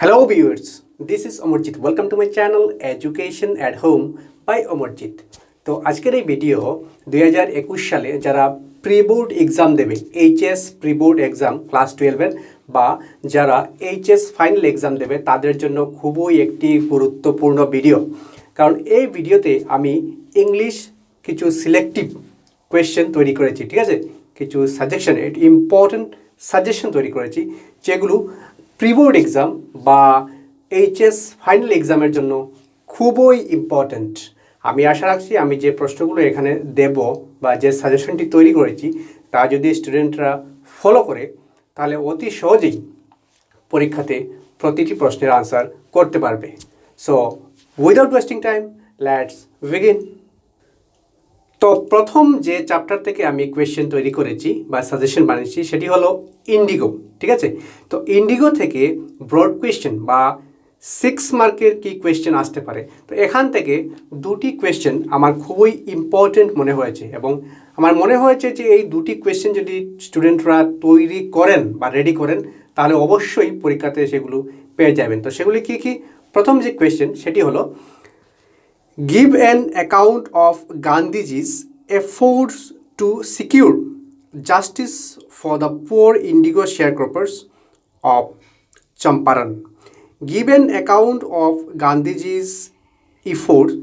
Hello viewers, this is Amarjit. Welcome to my channel Education at Home by Amarjit. তো আজকের এই video 2021 সালে যারা প্রি বোর্ড এক্সাম দেবে HS pre board exam class 12 এর বা যারা এইচএস ফাইনাল এক্সাম দেবে তাদের জন্য খুবই একটি গুরুত্বপূর্ণ ভিডিও। কারণ এই ভিডিওতে আমি ইংলিশ কিছু সিলেক্টিভ কোয়েশ্চেন তৈরি করেছি, ঠিক আছে, কিছু সাজেশন ইম্পর্টেন্ট সাজেশন তৈরি করেছি যেগুলো প্রি বোর্ড এক্সাম বা এইচএস ফাইনাল এক্সামের জন্য খুবই ইম্পর্ট্যান্ট। আমি আশা রাখছি আমি যে প্রশ্নগুলো এখানে দেব বা যে সাজেশনটি তৈরি করেছি তা যদি স্টুডেন্টরা ফলো করে তাহলে অতি সহজেই পরীক্ষাতে প্রতিটি প্রশ্নের আনসার করতে পারবে। So without wasting time let's begin. তো প্রথম যে চ্যাপ্টার থেকে আমি কোয়েশ্চেন তৈরি করেছি বা সাজেশন বানিয়েছি সেটি হলো ইন্ডিগো, ঠিক আছে। তো ইন্ডিগো থেকে ব্রড কোয়েশ্চেন বা 6 মার্কের কি কোয়েশ্চেন আসতে পারে, তো এখান থেকে দুটি কোয়েশ্চেন আমার খুবই ইম্পর্টেন্ট মনে হয়েছে এবং আমার মনে হয়েছে যে এই দুটি কোয়েশ্চেন যদি স্টুডেন্টরা তৈরি করেন বা রেডি করেন তাহলে অবশ্যই পরীক্ষাতে সেগুলো পেয়ে যাবেন। তো সেগুলি কি কি? প্রথম যে কোয়েশ্চেন সেটি হলো Give an account of Gandhiji's efforts to secure justice for the poor indigo sharecroppers of Champaran. Give an account of Gandhiji's efforts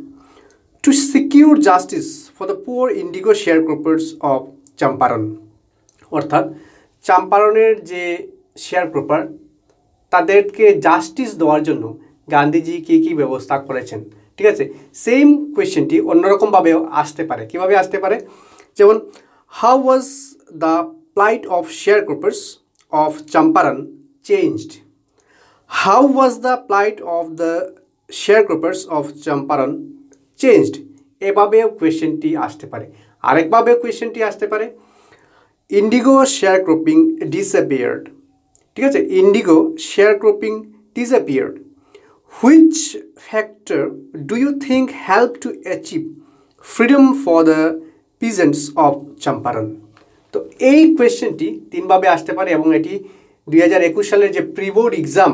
to secure justice for the poor indigo sharecroppers of Champaran. অর্থাৎ চাম্পারনের যে শেয়ারক্রপার তাদেরকে justice দেওয়ার জন্য গান্ধীজি কী কী ব্যবস্থা করেছেন, ঠিক আছে। Same কোয়েশ্চেনটি অন্যরকমভাবেও আসতে পারে। কীভাবে আসতে পারে? যেমন how was the plight of sharecroppers of Champaran changed. How was the plight of the sharecroppers of Champaran changed, এভাবেও কোয়েশ্চেনটি আসতে পারে। আরেকভাবেও কোয়েশ্চেনটি আসতে পারে ইন্ডিগো শেয়ার ক্রপিং ডিসঅ্যাপিয়ার্ড, ঠিক আছে। Indigo share cropping disappeared. Which factor do you think helped to achieve freedom for the peasants of Champaran? তো এই কোয়েশ্চেনটি তিনভাবে আসতে পারে এবং এটি 2021 সালের যে প্রি বোর্ড এক্সাম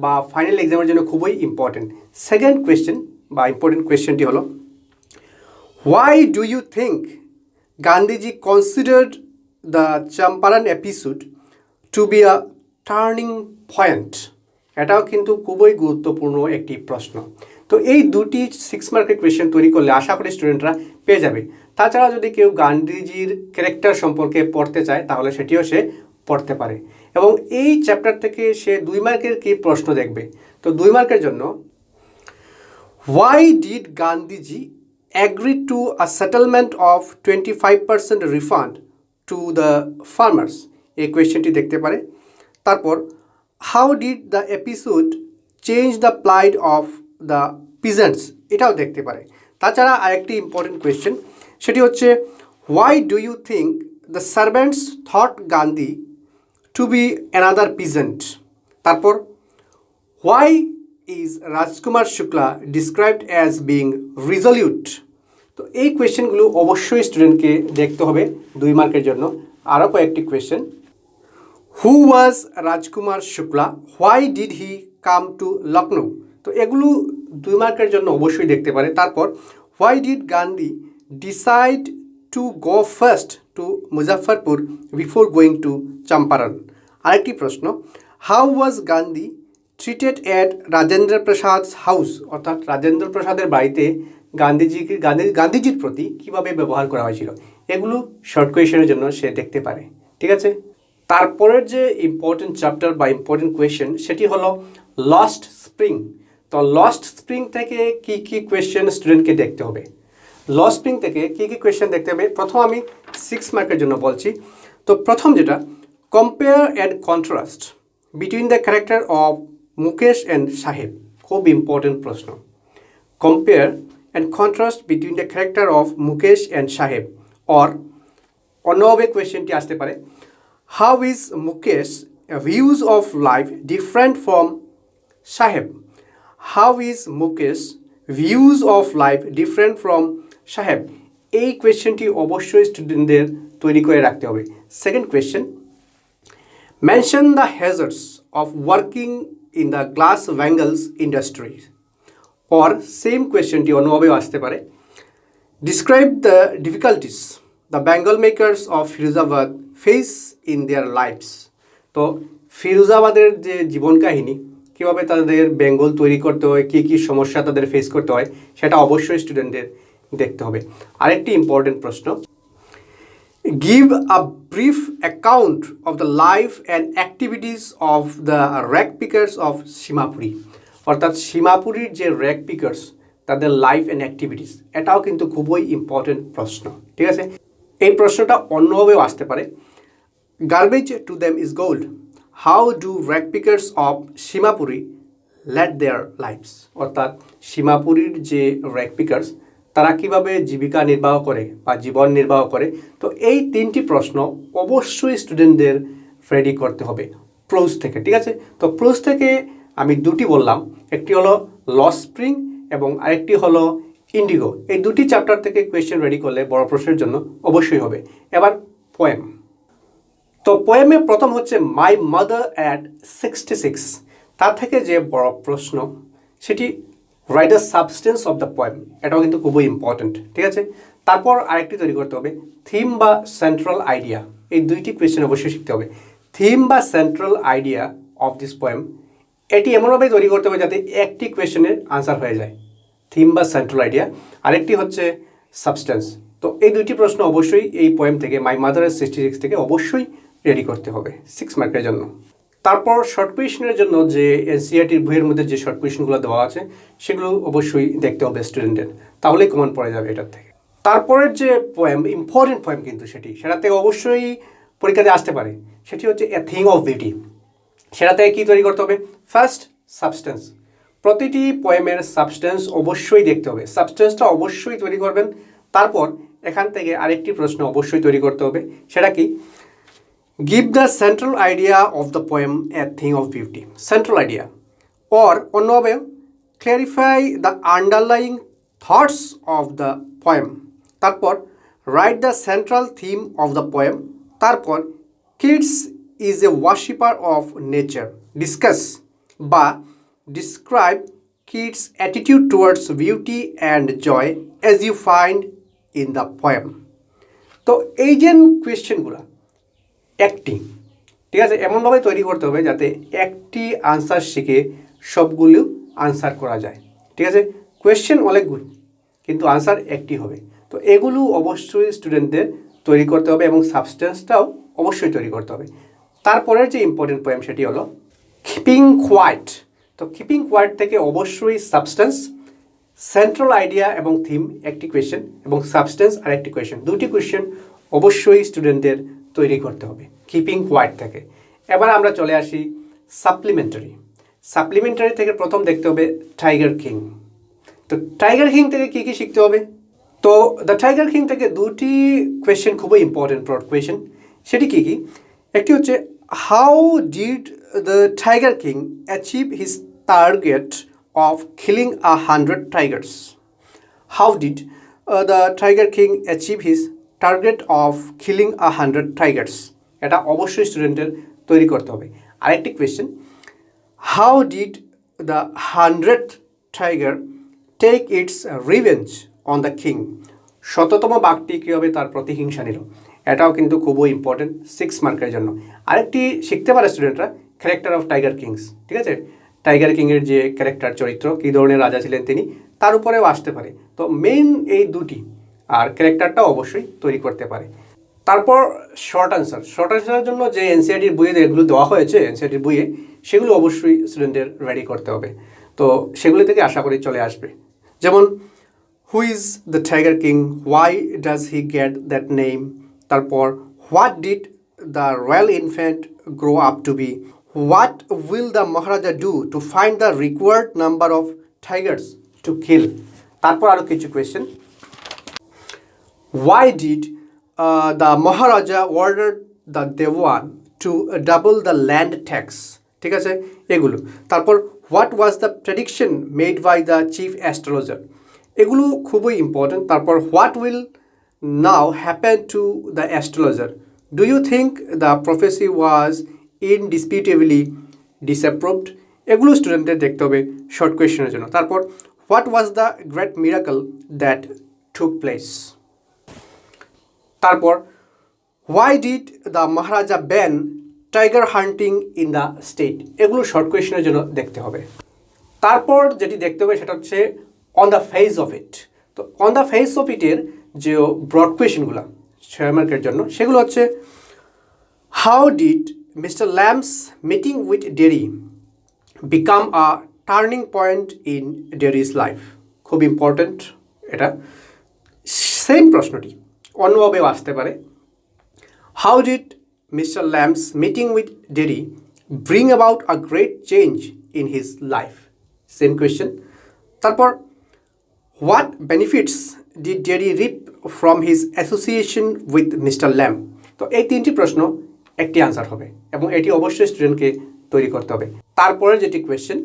বা ফাইনাল এক্সামের জন্য খুবই ইম্পর্টেন্ট। সেকেন্ড কোয়েশ্চেন বা ইম্পর্টেন্ট কোয়েশ্চেনটি হলো Why do you think Gandhiji considered the Champaran episode to be a turning point? এটাও কিন্তু খুবই গুরুত্বপূর্ণ একটি প্রশ্ন। তো এই দুটি 6 মার্কের কোয়েশ্চেন তৈরি করলে আশা করি স্টুডেন্টরা পেয়ে যাবে। তাছাড়া যদি কেউ গান্ধীজির ক্যারেক্টার সম্পর্কে পড়তে চায় তাহলে সেটিও সে পড়তে পারে এবং এই চ্যাপ্টার থেকে সে 2 মার্কের কি প্রশ্ন দেখবে। তো 2 মার্কের জন্য Why did Gandhiji agree to a settlement of 25% refund to the farmers? এই কোয়েশ্চেনটি দেখতে পারে। তারপর How did the episode change the plight of the peasants? এটাও দেখতে পারে। তাছাড়া আরেকটি ইম্পর্টেন্ট কোয়েশ্চেন সেটি হচ্ছে Why do you think the servants thought Gandhi to be another peasant? তারপর Why is Rajkumar Shukla described as being resolute? তো এই কোয়েশ্চেনগুলো অবশ্যই স্টুডেন্টকে দেখতে হবে 2 মার্কের জন্য। আরও কয়েকটি question Who was Rajkumar Shukla? Why did he come to Lucknow? তো এগুলো 2 মার্কের জন্য অবশ্যই দেখতে পারে। তারপর Why did Gandhi decide to go first to Muzaffarpur before going to Champaran? আরেকটি প্রশ্ন How was Gandhi treated at Rajendra Prasad's house? অর্থাৎ রাজেন্দ্র প্রসাদের বাড়িতে গান্ধীজির প্রতি কীভাবে ব্যবহার করা হয়েছিল। এগুলো শর্ট কোয়েশ্চেনের জন্য সে দেখতে পারে, ঠিক আছে। তারপরের যে ইম্পর্টেন্ট চ্যাপ্টার বা ইম্পর্টেন্ট কোয়েশ্চেন সেটি হলো লস্ট স্প্রিং। তো লস্ট স্প্রিং থেকে কি কি কোয়েশ্চেন স্টুডেন্টকে দেখতে হবে, লস্ট স্প্রিং থেকে কি কি কোয়েশ্চেন দেখতে হবে প্রথম আমি 6 মার্কের জন্য বলছি। তো প্রথম যেটা compare and contrast between the character of Mukesh and সাহেব, খুব ইম্পর্টেন্ট প্রশ্ন। Compare and contrast between the character of Mukesh and সাহেব অর অন্যভাবে কোয়েশ্চেনটি আসতে পারে How is Mukesh's views of life different from Saheb? How is Mukesh's views of life different from Saheb? এই কোয়েশ্চেনটি অবশ্যই স্টুডেন্টদের তৈরি করে রাখতে হবে। Second question Mention the hazards of working in the glass bangles industry? Or same questionটি অন্যভাবেও আসতে পারে, describe the difficulties the bangle makers of Firuzabad face in their lives. তো ফিরোজাবাদের যে জীবন কাহিনী, কীভাবে তাদের বেঙ্গল তৈরি করতে হয়, কী কী সমস্যা তাদের ফেস করতে হয়, সেটা অবশ্যই স্টুডেন্টদের দেখতে হবে। আরেকটি ইম্পর্টেন্ট প্রশ্ন, give a brief account of the life and activities of the rag pickers of সীমাপুরি। অর্থাৎ সীমাপুরীর যে র্যাগ পিকার্স তাদের লাইফ অ্যান্ড অ্যাক্টিভিটিস, এটাও কিন্তু খুবই ইম্পর্টেন্ট প্রশ্ন। ঠিক আছে, এই প্রশ্নটা অন্যভাবেও আসতে পারে, garbage to them is gold, how do rag pickers of Seemapuri led their lives. অর্থাৎ সীমাপুরীর যে র্যাগ পিকার্স তারা কীভাবে জীবিকা নির্বাহ করে বা জীবন নির্বাহ করে। তো এই তিনটি প্রশ্ন অবশ্যই স্টুডেন্টদের রেডি করতে হবে প্রোজ থেকে। ঠিক আছে, তো প্রোজ থেকে আমি দুটি বললাম, একটি হলো লস স্প্রিং এবং আরেকটি হলো ইন্ডিগো। এই দুটি চ্যাপ্টার থেকে কোয়েশ্চেন রেডি করলে বড় প্রশ্নের জন্য অবশ্যই হবে। এবার পোয়েম। তো পোয়েমে প্রথম হচ্ছে মাই মাদার অ্যাট 66। তার থেকে যে বড় প্রশ্ন সেটি write the substance of the poem, এটাও কিন্তু খুবই ইম্পর্টেন্ট। ঠিক আছে, তারপর আরেকটি তৈরি করতে হবে থিম বা সেন্ট্রাল আইডিয়া। এই দুইটি কোয়েশ্চেন অবশ্যই শিখতে হবে। থিম বা central idea of this poem, এটি এমনভাবে তৈরি করতে হবে যাতে একটি কোয়েশ্চেনের আনসার হয়ে যায়, থিম বা সেন্ট্রাল আইডিয়া। আরেকটি হচ্ছে সাবস্টেন্স। তো এই দুইটি প্রশ্ন অবশ্যই এই পোয়েম থেকে মাই মাদার এর 66 থেকে অবশ্যই রেডি করতে হবে 6 মার্কের জন্য। তারপর শর্ট কোয়েশনের জন্য যে এনসিইআরটির বইয়ের মধ্যে যে শর্ট কোয়েশনগুলো দেওয়া আছে সেগুলো অবশ্যই দেখতে হবে স্টুডেন্টের, তাহলেই কমন পড়ে যাবে এটার থেকে। তারপরের যে পোয়েম, ইম্পর্টেন্ট পোয়েম কিন্তু সেটাতে অবশ্যই পরীক্ষাতে আসতে পারে, সেটি হচ্ছে এ থিং অফ বিউটি। সেটা থেকে কী তৈরি করতে হবে, ফার্স্ট সাবস্টেন্স। প্রতিটি পোয়েমের সাবস্টেন্স অবশ্যই দেখতে হবে, সাবস্টেন্সটা অবশ্যই তৈরি করবেন। তারপর এখান থেকে আরেকটি প্রশ্ন অবশ্যই তৈরি করতে হবে, সেটা কি, give the central idea of the poem a thing of beauty, central idea, or অন্যভাবে clarify the underlying thoughts of the poem। তারপর write the central theme of the poem। তারপর kids is a worshipper of nature, discuss বা describe kids attitude towards beauty and joy as you find in the poem। তো এই যে কোয়েশ্চেনগুলো একটি, ঠিক আছে, এমনভাবে তৈরি করতে হবে যাতে একটি আনসার শিখে সবগুলো আনসার করা যায়। ঠিক আছে, কোয়েশ্চেন অনেকগুলো কিন্তু আনসার একটি হবে। তো এগুলো অবশ্যই স্টুডেন্টদের তৈরি করতে হবে এবং সাবস্টেন্সটাও অবশ্যই তৈরি করতে হবে। তারপরের যে ইম্পর্টেন্ট পোয়েম সেটি হলো কিপিং কোয়াইট। তো কিপিং কোয়াইট থেকে অবশ্যই সাবস্টেন্স, সেন্ট্রাল আইডিয়া এবং থিম একটি কোয়েশ্চেন এবং সাবস্টেন্স আর একটি কোয়েশ্চেন, দুটি কোয়েশ্চেন অবশ্যই স্টুডেন্টদের তৈরি করতে হবে কিপিং কোয়াইট থেকে। এবার আমরা চলে আসি সাপ্লিমেন্টারি। সাপ্লিমেন্টারি থেকে প্রথম দেখতে হবে টাইগার কিং। তো টাইগার কিং থেকে কী কী শিখতে হবে, তো দ্য টাইগার কিং থেকে দুটি কোয়েশ্চেন খুবই ইম্পর্টেন্ট ব্রড কোয়েশ্চেন। সেটি কী কী, একটি হচ্ছে how did the tiger king achieve his target of killing 100 tigers. How did the tiger king achieve his target of killing 100 tigers, এটা অবশ্যই স্টুডেন্টের তৈরি করতে হবে। আরেকটি question, how did the 100th tiger take its revenge on the king. শততম বাঘটি কীভাবে তার প্রতিহিংসা নিল, এটাও কিন্তু খুবই ইম্পর্টেন্ট 6 মার্কের জন্য। আরেকটি শিখতে পারে স্টুডেন্টরা ক্যারেক্টার অফ টাইগার কিংস। ঠিক আছে, টাইগার কিংয়ের যে ক্যারেক্টার চরিত্র, কী ধরনের রাজা ছিলেন তিনি, তার উপরেও আসতে পারে। তো মেইন এই দুটি, আর ক্যারেক্টারটাও অবশ্যই তৈরি করতে পারে। তারপর শর্ট অ্যান্সারের জন্য যে এনসিইআরটির বইয়ে যেগুলো দেওয়া হয়েছে এনসিইআরটির বইয়ে, সেগুলো অবশ্যই স্টুডেন্টের রেডি করতে হবে। তো সেগুলি থেকে আশা করি চলে আসবে। যেমন who is the tiger king, why does he get that name. তারপর what did the royal infant grow up to be, what will the maharaja do to find the required number of tigers to kill. তারপর আরও কিছু question, why did the Maharaja order the Dewan to double the land tax। ঠিক আছে, এগুলো। তারপর what was the prediction made by the chief astrologer, এগুলো খুবই important. তারপর what will now happen to the astrologer, do you think the prophecy was indisputably disapproved. এগুলো স্টুডেন্টদের দেখতে হবে শর্ট কোয়েশ্চেনের জন্য। তারপর what was the great miracle that took place. তারপর why did the maharaja ban tiger hunting in the state. এগুলো short কোয়েশ্চেনের জন্য দেখতে হবে। তারপর যেটি দেখতে হবে সেটা হচ্ছে on the face of it. তো অন দ্য ফেস অফ ইটের যে ব্রড কোয়েশ্চেনগুলো 6 মার্কের জন্য সেগুলো হচ্ছে how did Mr Lamb's meeting with Derry become a turning point in Derry's life. খুব ইম্পর্ট্যান্ট এটা। সেম প্রশ্নটি অন্যভাবেও আসতে পারে। How did Mr Lamb's meeting with Derry bring about a great change in his life. Same question. তারপর what benefits did Derry reap from his association with Mr Lamb. তো এই 3টি প্রশ্ন একটি আনসার হবে এবং এটি অবশ্যই স্টুডেন্টকে তৈরি করতে হবে। তারপরে যেটি question,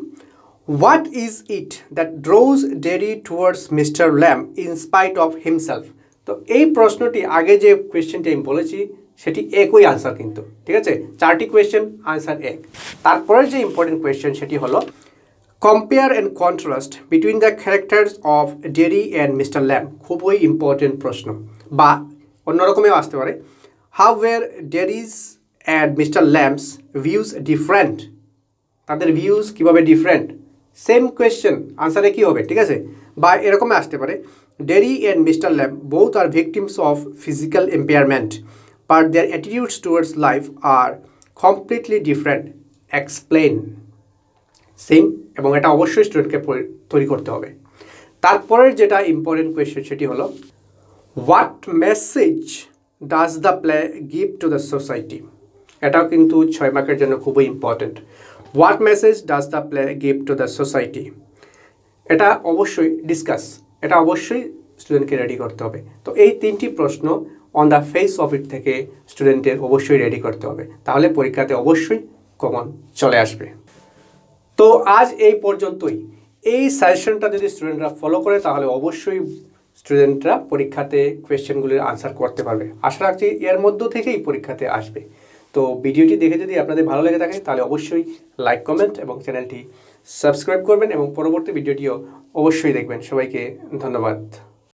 what is it that draws Derry towards Mr Lamb in spite of himself. তো এই প্রশ্নটি আগে যে কোয়েশ্চেনটি আমি বলেছি সেটি একই আনসার কিন্তু, ঠিক আছে? 4টি কোয়েশ্চেন, আনসার এক। তারপরে যে ইম্পর্টেন্ট কোয়েশ্চেন সেটি হলো compare and contrast between the characters of Derry and Mr Lamb. খুবই ইম্পর্টেন্ট প্রশ্ন, বা অন্যরকমেও আসতে পারে। How were Derry's and Mr Lamb's views different. তাদের ভিউজ কীভাবে ডিফারেন্ট। সেম কোয়েশ্চেন, আনসারে কী হবে, ঠিক আছে? বা এরকমই আসতে পারে Derry and Mr Lamb both are victims of physical impairment but their attitudes towards life are completely different, explain. Same, এবং এটা অবশ্যই স্টুডেন্টকে তৈরি করতে হবে। তারপরের যেটা ইম্পর্টেন্ট কোয়েশ্চেন সেটি হলো what message does the play give to the society. এটাও কিন্তু 6 মার্কের জন্য খুবই important. What message does the play give to the society. এটা অবশ্যই ডিসকাস, এটা অবশ্যই স্টুডেন্টকে রেডি করতে হবে। তো এই 3টি প্রশ্ন on the face of it থেকে স্টুডেন্টের অবশ্যই রেডি করতে হবে, তাহলে পরীক্ষাতে অবশ্যই কমন চলে আসবে। তো আজ এই পর্যন্তই। এই সাজেশনটা যদি স্টুডেন্টরা ফলো করে তাহলে অবশ্যই স্টুডেন্টরা পরীক্ষাতে কোয়েশ্চেনগুলির আনসার করতে পারবে। আশা রাখছি এর মধ্য থেকেই পরীক্ষাতে আসবে। তো ভিডিওটি দেখে যদি আপনাদের ভালো লেগে থাকে তাহলে অবশ্যই লাইক, কমেন্ট এবং চ্যানেলটি সাবস্ক্রাইব করবেন এবং পরবর্তী ভিডিওটিও অবশ্যই দেখবেন। সবাইকে ধন্যবাদ।